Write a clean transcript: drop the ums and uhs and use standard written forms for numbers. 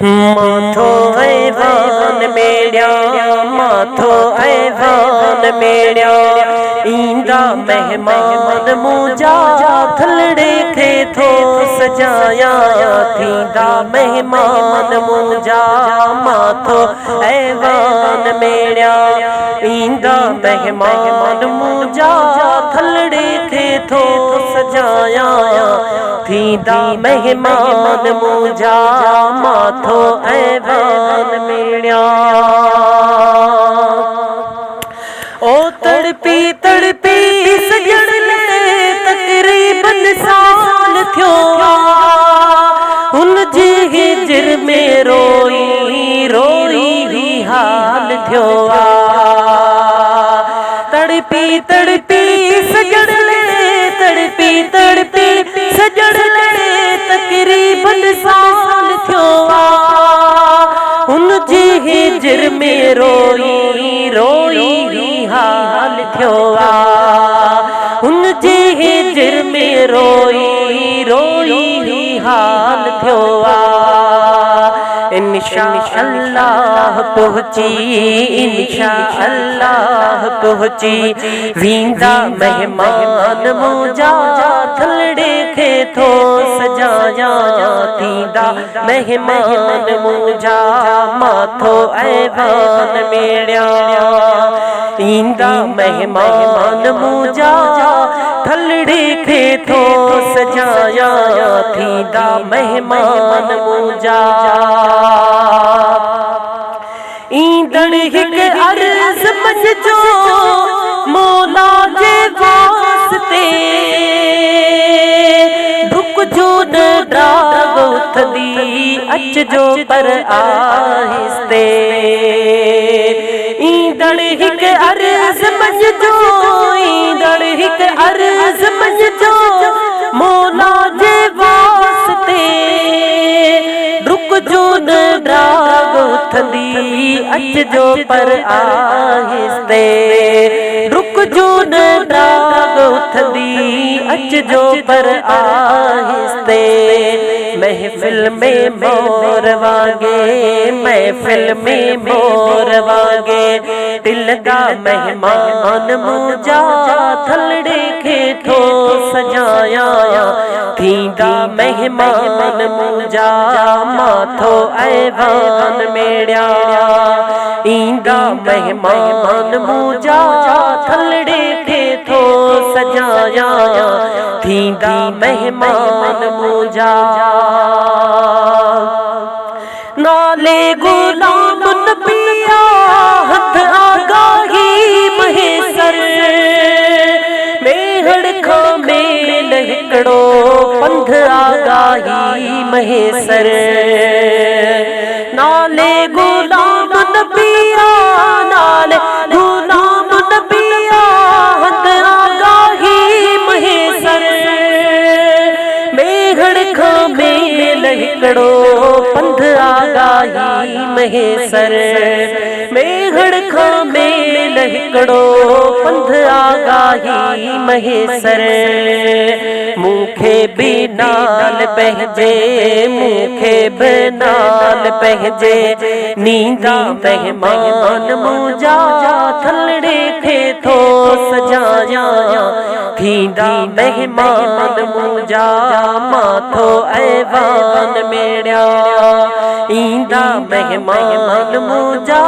माथो ऐवान मेड़िया, माथो ऐवान मेड़िया, ईंदा मेहमान मुंहिंजा थलड़े खे थो सजाया, थींदा मेहमान मुंहिंजा माथो ऐवान मेड़िया, ईंदा मेहमान मुंहिंजा थलड़े खे थो सजाया, थींदा मेहमान मुंहिंजा माथो ऐवान मेड़िया। ओ तड़पी तड़पी सजण ले तकरीबन साल थियो हुन जी हिजर में रोई रोई हाल थियो तड़पी तड़पी सजण ले तड़पी तड़पी सजण ले तकरीबन साल थियो हुन जी हिजर में रोई रोई हाल थियो हुन जी हिजर में रोई रोई हाल थियो इंशाअल्लाह पहुंची इंशाअल्लाह पहुंची वींदा मेहमान मुंहिंजा थलड़े खे थो सजाया, थींदा मेहमान मुंहिंजा माथो ऐवान मेड़िया, ईंदा मेहमान मुंहिंजा थलड़े खे थो सजाया, थींदा मेहमान मुंहिंजा। ईंदड़ हिक अर्ज़ मञजो मौला जे वास्ते, ढुकजो न डाग उथंदी अचजो पर आहिस्ते, ईंदड़ हिक अर्ज़ मञजो ईंदड़ हिक अर्ज़ मञजो मौला जे वास्ते, ढुकजो न डाग उथंदी अचजो पर आहिस्ते, रुकजो न डाग उथंदी अचजो पर आहिस्ते, महफिल में मोर वागे महफिल में मोर वागे, दिल दा मेहमान मुंहिंजा थलड़े खे थो सजाया, थींदा मेहमान मुंहिंजा माथो ऐवान मेड़िया, ईंदा मेहमान मुंहिंजा थलड़े खे थो सजाया, थींदा मेहमान मुंहिंजा। नाले गुलाम नबिया हथ आगाही महेसर, मेहड़ खां मेल हिकिड़ो पंध आगाही महेसर, नाले गुलाम नबिया नाले गुलाम नबिया हथ आगाही महेसर, मेहड़ खां मेल हिकिड़ो पंध आगाही महेसर, मेहड़ खां मेल हिकिड़ो पंध आगाही महेसर, मूंखे बि नाल पंहिंजे मूंखे बि नाल पंहिंजे, नींदा मेहमान मुंहिंजा थलड़े खे थो सजाया, थींदा मेहमान मुंहिंजा माथो ऐवान मेड़िया, ईंदा मेहमान मुंहिंजा